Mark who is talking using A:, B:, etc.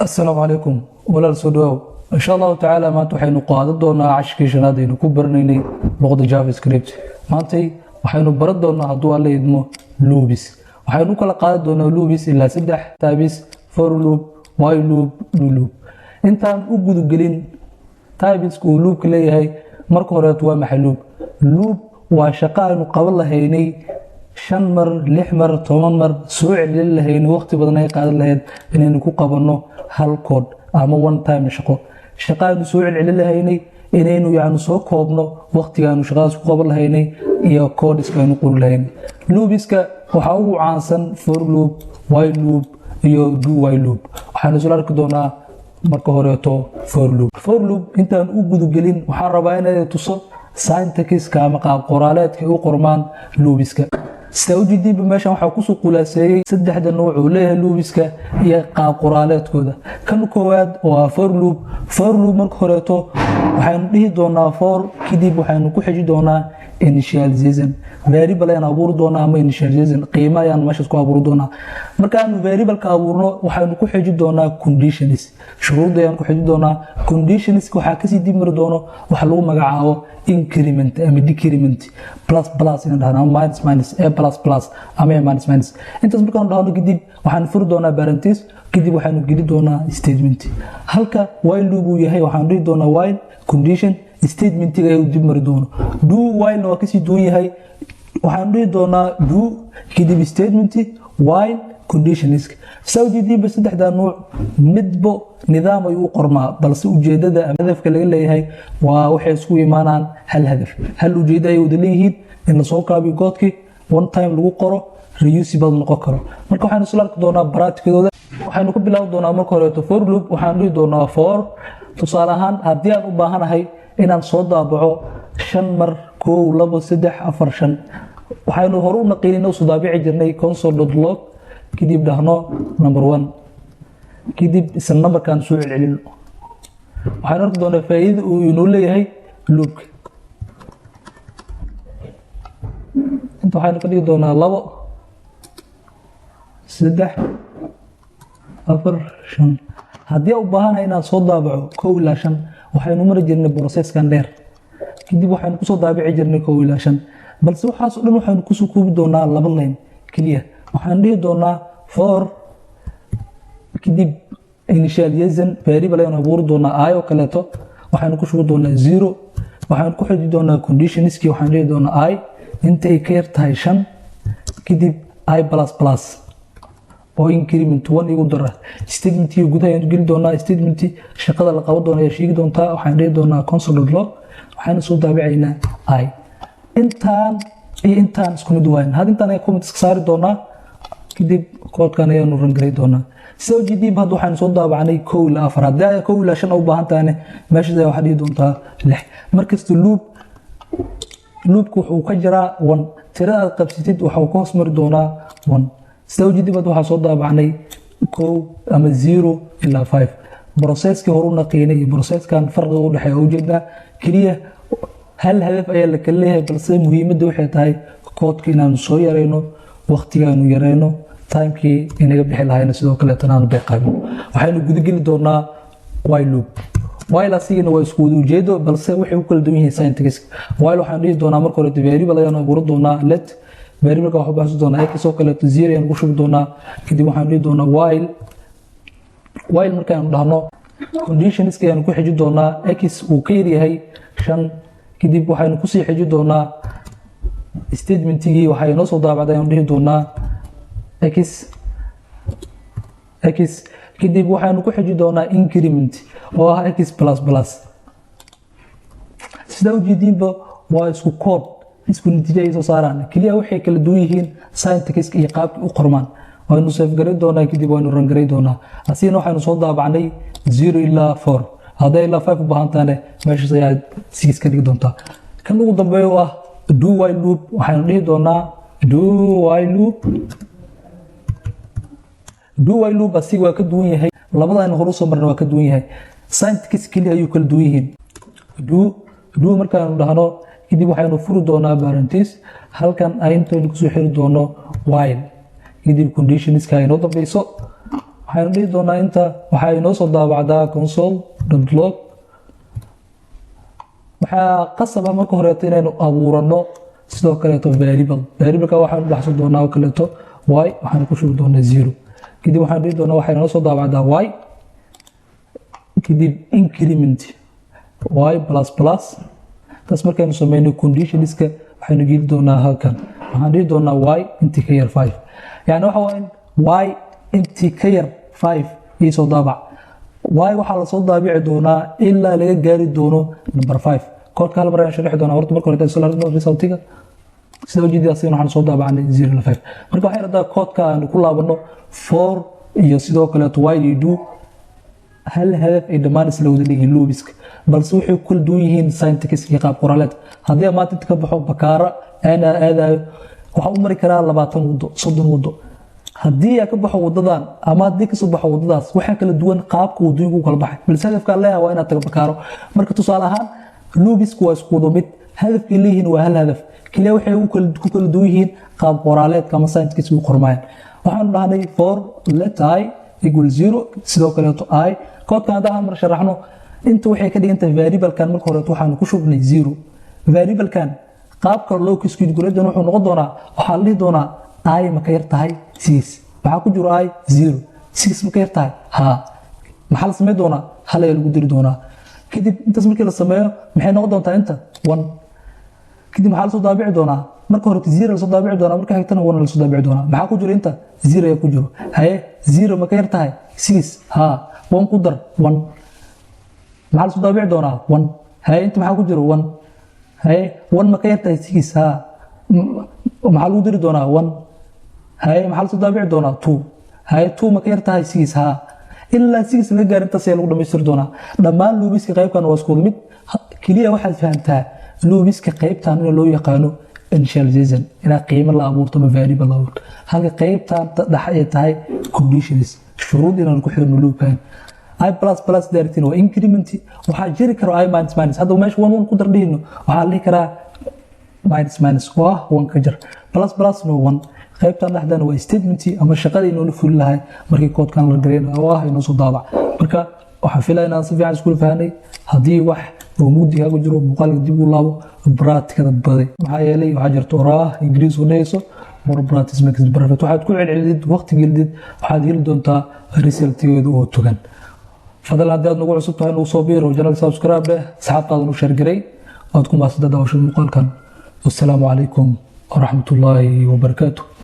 A: السلام عليكم ولا السوداو إن شاء الله تعالى ما تحين قاعدتنا عشكي شنادين وكبرنيني لغة جافا سكريبت ما أنتي وحين بردنا هدوء اللي يدمو لوبس وحين كل قاعدتنا لوبس إلا سدح تابس فور لوب واي لوب لوب أنت أوجد جلين تابس ولوب كلي هاي مركورات ومحلوب لوب وشقاء قبل هيني shan mar lix mar toban mar soo celin lahayn waqti badan ay qaadan lahayd inaynu ku qabanno hal kood ama one time shaqaanu soo celin lahaynay inaynu yaanu soo koobno waqtigaanu shaqadaas ku qaban lahaynay iyo koodiskaanu qor lahaynay loobiska waxa ugu caansan for loop while loop iyo do while loop waxaanu soo arki doonaa marka horeeto for loop intaan u gudagelin waxaan rabaa inaan tuso syntax-ka ama qaab qoraaleedka u qormaan loobiska سأوجد بمشان وحكوسو قلاسي سدح نوع وليه لوبسكا يا قاب قرالاتكودا كانوا كواد وفور لوب مرك هوريتو waxaan dhihi doonaa for kadib waxaan ku xiji doonaa initialization variable ayaan abuuri doonaa ama initialization qiimo ayaan meesha ku abuuri doonaa markaan variable ka abuurno waxaan ku xiji doonaa conditions shuruud ayaan ku xiji doonaa conditions waxa ka sii dimir doono waxa lagu magacaabo increment ama decrement plus in dhahnaa minus a plus ama minus intaas markaan dhahno kadib waxaan furi doonaa parenthesis kadib waxaan geli doonaa statement halka while loop uu yahay waxaan dhihi doonaa while condition statement-ga ay dib mari doono do while waa ka sii doon yahay waxaan dhihi doonaa do kadib statement while conditions sawjidii ba saddexda nooc midbo nidaam ay u qormaa balse ujeedada ama hadafka laga leeyahay waa waxay isku imaanaan hal ujeedada ay wada leeyihiin in la soo kaabiyo koodkii one time lagu qoro reusable noqon karo marka waxaan isla arki doonaa baraatikadooda waxaanu ku bilaabi doonaa marka hore for loop waxaan dhihi doonaa for tusaale ahaan haddii aan u baahanahay inaan soo daabaco 5 mar 1 2 3 4 5 waxaanu hore u naqiilin oo soo daabici jirnay console.log kadib dhahno number 1 kadib isla numberkan soo celcelino waxaan arki doonaa faa'iido uu inoo leeyahay loop inta waxaan ka dhigi doonaa 2 3 4 5 haddii u baahanahay inaan soo daabaco 1 ilaa 5 waxaynu mari jirnay processkan dheer kadib waxaynu ku soo daabici jirnay 1 ilaa 5 balse waxaas oo dhan waxaynu ku soo koobi doonaa laba line kaliya waxaan dhihi doonaa for kadib initialization variable ayaan abuuri doonaa i oo kaleeto waxaynu ku shubi doonaa 0 waxaan ku xiji doonaa conditionskii waxaan dhihi doonaa i inta ay ka yar tahay 5 kadib i plus oo increment 1 igu dara statement-iyo gudaha ayaan geli doonaa statement shaqada la qaban doono ayaa sheegi doontaa waxaan dhihi doonaa console.log waxaan soo daabicaynaa i intaan isku mid wayn had intaan ay comment iska saari doonaa kadib koodkan ayaanu run garay doonaa soo jidib had waxaan soo daabacnay 1 ilaa 4 haddii ay 1 ilaa 5 u baahan tahay meesha waxa dhihi doontaa 6 markasta loopku wuxuu ka jiraa 1 tirada aad qabsatid waxa uu ka hoos mari doonaa 1 soo jidib had waxaan soo daabacnay 1 ama 0 ilaa 5 processki hore u naqiinay iyo processkan farqiga u dhaxeeya ujeedna kaliya hal hadaf ayaa la kala leeyahay balse muhiimaddu waxay tahay koodka inaanu soo yareyno waqtigaanu yareyno timekii inaga bixi lahayna sidoo kale tanaanu beeqaabin waxaynu gudageli doonaa while loop while asigana waa isku wada ujeedo balse waxay u kala duwan yihiin syntax while waxaan dhihi doonaa marka hore variable ayaan abuuri doonaa let variable-ka waxu baxsan doonaa x oo kaleeto 0 ayaan ku shubi doonaa kadib waxaan dhihi doonaa while markaan dhahno conditionska ayaan ku xiji doonaa x uu ka yar yahay 5 kadib waxaynu ku sii xiji doonaa statement-gii waxay noo soo daabacday ayaan dhihi doonaa x kadib waxaynu ku xiji doonaa increment oo ah x plus sida ujeediinba waa isku kood isku natiijo ay soo saaraan kaliya waxay kala duwan yihiin syntax-ka iyo qaabka u qormaan waynu save garay doonaa kadib waynu run garay doonaa asina waxaynu soo daabacnay 0 ilaa 4 haday ilaa 5 u baahan tahay meeshaas ayaa 6 ka dhigi doontaa kan ugu dambeeyo ah do while loop waxaynu dhihi doonaa do while loop asiga waa ka duwan yahay labadan hore soo marna waa ka duwan yahay syntax kaliya ayuu kala duwan yihiin do markaanu dhahno kadib waxaynu furi doonaa parenthesis halkan aynu ku soo xiri doono while kadib conditionska ay noo dambayso waxaynu dhihi doonaa inta waxaa inoo soo daabacdaa console.log. waxaa qasab ah marka horeeto inaynu abuurano sidoo kaleeto variable-ka waxaanu baxsan doonaa oo kaleeto y waxaanu ku shubi doonaa 0 kadib waxaan dhihi doonaa waxay inoo soo daabacdaa y kadib increment y plus plus taas markaynu sameyno conditionska waxaynu geli doonaa halkan waxaan dhihi doonaa y intii ka yar 5 yani waxa waaye y intii ka yar 5 ii soo daabac y waxaa lasoo daabici doonaa ilaa laga gaari doono number 5 koodka hal mar ayaan sharixi doonaa horta marka hore solar resultiga sida ujeedadaas waxaan soo daabacnay 0 ila 5 marka waxay radaa koodka aan ku laabano 4 iyo sidoo kale y do hal hadaf ay dhammaan isla wada leeyihiin loobiska balse waxay kala duwan yihiin syntax iyo qaab qoraaleed haddii maanta inta ka baxo bakaara ana aadayo waxa u mari karaa 20 wado 30 wado haddii ay ka baxo wadadan ama haddii ka soo baxo wadadaas waxa kala duwan qaabka wadooyinku kala baxay balse hadafka leeyahay waa inaad tago bakaaro marka tusaale ahaan loobisku waa isku wado mid hadafka leeyihiin waa hal hadaf kaliya waxay ku kala duwan yihiin qaab qoraaleedka ama syntax uu qormayaan waxaan dhahnay for let I equal 0 sidoo kale I koodkan hadaan mar sharaxno inta waxay ka dhigan tahay variable-kan marka hore waxaan ku shubnay 0 variable-kan qaabka loo kisku guleedan wuxuu noqon doonaa waxa la dhihi doonaa I ma ka yar tahay 6 waxa ku jiro I 0 6 ma ka yar tahay ha maxaa la sameey doonaa hal ay lagu diri doonaa kadib intaas markii la sameeyo maxay noqon doontaa inta 1 kadib maxaa la soo daabici doonaa marka hore 0 la soo daabici doonaa marka xigtana 1 la soo daabici doonaa maxaa ku jiro inta 0 ay ku jiro haye 0 ma ka yar tahay 6 ha 1 ku dar 1 maxaa la soo daabici doonaa 1 haye inta maxaa ku jiro 1 haye 1 ma ka yar tahay 6 ha maxaa lagu diri doonaa 1 haye maxaa la soo daabici doonaa 2 haye 2 ma ka yar tahay 6 ha ilaa 6 laga gaarin taas ayaa lagu dhamaystiri doonaa dhammaan loobiska qaybkan waa isku mid kaliya waxaad fahantaa loobiska qaybtan in loo yaqaano initialization ina qiimo la abuurto ama variable la abuurto halka qaybtan dhax ay tahay conditions shuruud inaan ku xirno loopkan I++ directly waa increment waxa jiri karo I minus hadda meesha 1 ku dardhino waxa la dhihi karaa minus waa 1 ka jar plus no 1 qaybtan dhaxdana waa statement ama shaqada inuu fuli lahay markii koodkan la gareeyo waa inuu soo daabac marka waxa filayaa inaan si fiican isku fahanay haddii wax mugdigaaga jiro muuqaalka dib u laabo practicada baday maxaa yeelay waxa jirto raah ingiriis u dhayso more practice makes perfect waxaad ku celcelid waqti gelid waxaad heli doontaa resultigeedu oo togan fadlan haddii aad nagu cusub tahay nagu soo biiro channel subscribe leh saxaabtaada u share garay aad ku maasada daawashada muuqaalkan wassalaamu calaykum ورحمة الله وبركاته.